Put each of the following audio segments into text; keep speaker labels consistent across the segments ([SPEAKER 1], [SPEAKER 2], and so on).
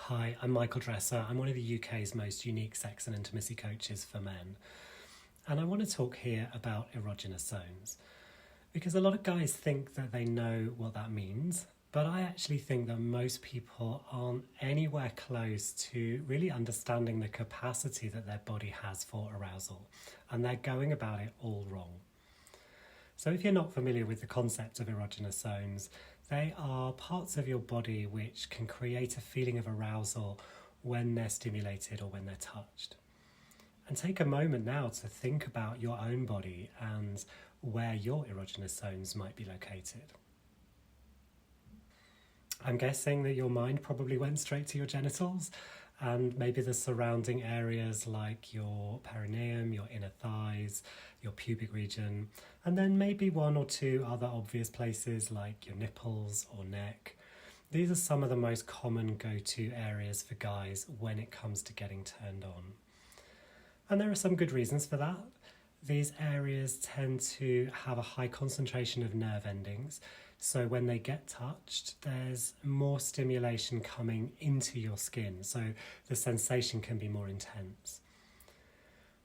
[SPEAKER 1] Hi, I'm Michael Dresser. I'm one of the UK's most unique sex and intimacy coaches for men. And I want to talk here about erogenous zones. Because a lot of guys think that they know what that means, but I actually think that most people aren't anywhere close to really understanding the capacity that their body has for arousal. And they're going about it all wrong. So if you're not familiar with the concept of erogenous zones, they are parts of your body which can create a feeling of arousal when they're stimulated or when they're touched. And take a moment now to think about your own body and where your erogenous zones might be located. I'm guessing that your mind probably went straight to your genitals and maybe the surrounding areas like your perineum, your inner thighs, your pubic region, and then maybe one or two other obvious places like your nipples or neck. These are some of the most common go-to areas for guys when it comes to getting turned on. And there are some good reasons for that. These areas tend to have a high concentration of nerve endings, so when they get touched, there's more stimulation coming into your skin, so the sensation can be more intense.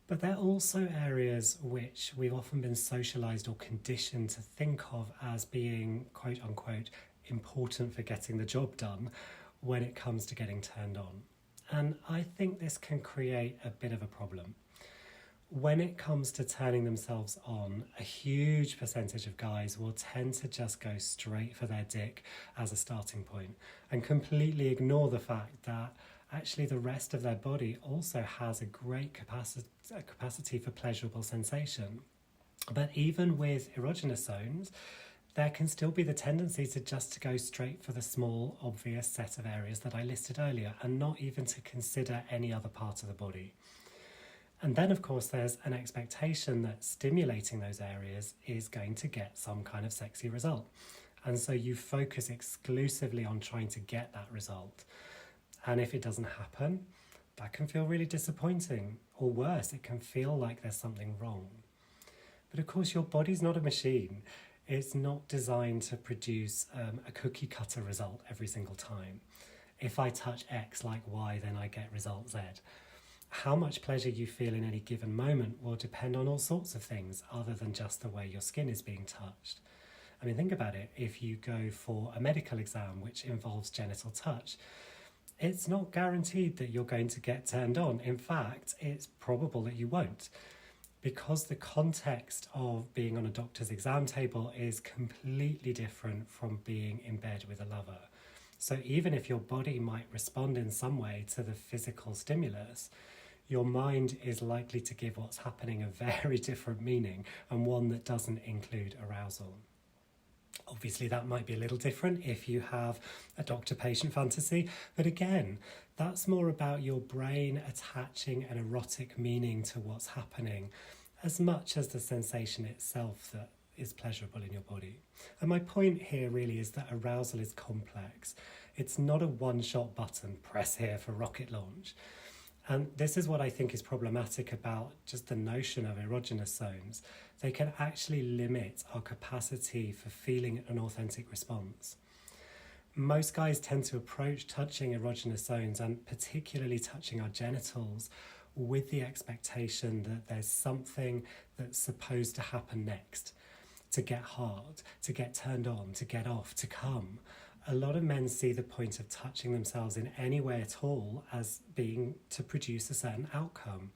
[SPEAKER 1] But they're also areas which we've often been socialised or conditioned to think of as being, quote unquote, important for getting the job done when it comes to getting turned on. And I think this can create a bit of a problem. When it comes to turning themselves on, a huge percentage of guys will tend to just go straight for their dick as a starting point and completely ignore the fact that actually the rest of their body also has a great capacity for pleasurable sensation. But even with erogenous zones, there can still be the tendency to go straight for the small, obvious set of areas that I listed earlier and not even to consider any other part of the body. And then, of course, there's an expectation that stimulating those areas is going to get some kind of sexy result. And so you focus exclusively on trying to get that result. And if it doesn't happen, that can feel really disappointing. Or worse, it can feel like there's something wrong. But of course, your body's not a machine. It's not designed to produce a cookie cutter result every single time. If I touch X like Y, then I get result Z. How much pleasure you feel in any given moment will depend on all sorts of things other than just the way your skin is being touched. I mean, think about it. If you go for a medical exam which involves genital touch, it's not guaranteed that you're going to get turned on. In fact, it's probable that you won't, because the context of being on a doctor's exam table is completely different from being in bed with a lover. So even if your body might respond in some way to the physical stimulus, your mind is likely to give what's happening a very different meaning and one that doesn't include arousal. Obviously, that might be a little different if you have a doctor-patient fantasy, but again, that's more about your brain attaching an erotic meaning to what's happening as much as the sensation itself that is pleasurable in your body. And my point here really is that arousal is complex. It's not a one-shot button, press here for rocket launch. And this is what I think is problematic about just the notion of erogenous zones. They can actually limit our capacity for feeling an authentic response. Most guys tend to approach touching erogenous zones, and particularly touching our genitals, with the expectation that there's something that's supposed to happen next. To get hard, to get turned on, to get off, to come. A lot of men see the point of touching themselves in any way at all as being to produce a certain outcome.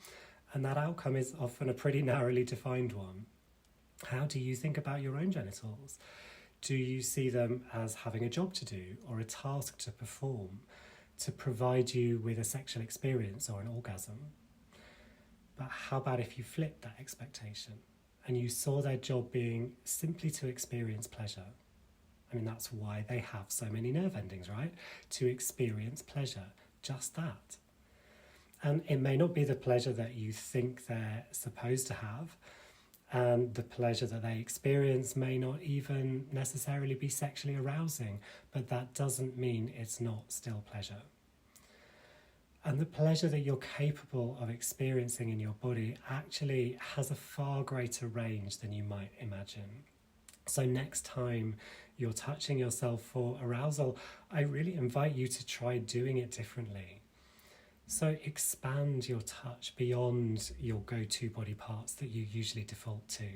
[SPEAKER 1] And that outcome is often a pretty narrowly defined one. How do you think about your own genitals? Do you see them as having a job to do or a task to perform to provide you with a sexual experience or an orgasm? But how about if you flip that expectation and you saw their job being simply to experience pleasure? I mean, that's why they have so many nerve endings, right? To experience pleasure, just that. And it may not be the pleasure that you think they're supposed to have, and the pleasure that they experience may not even necessarily be sexually arousing, but that doesn't mean it's not still pleasure. And the pleasure that you're capable of experiencing in your body actually has a far greater range than you might imagine. So next time you're touching yourself for arousal, I really invite you to try doing it differently. So expand your touch beyond your go-to body parts that you usually default to.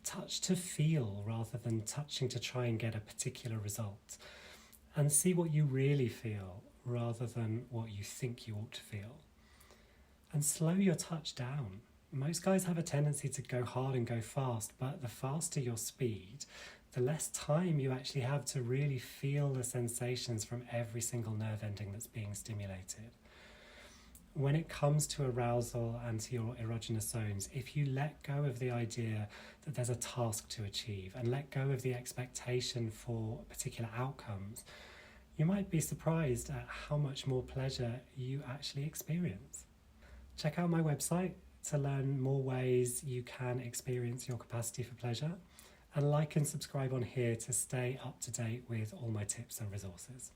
[SPEAKER 1] Touch to feel rather than touching to try and get a particular result. And see what you really feel rather than what you think you ought to feel. And slow your touch down. Most guys have a tendency to go hard and go fast, but the faster your speed, the less time you actually have to really feel the sensations from every single nerve ending that's being stimulated. When it comes to arousal and to your erogenous zones, if you let go of the idea that there's a task to achieve and let go of the expectation for particular outcomes, you might be surprised at how much more pleasure you actually experience. Check out my website to learn more ways you can experience your capacity for pleasure, and like and subscribe on here to stay up to date with all my tips and resources.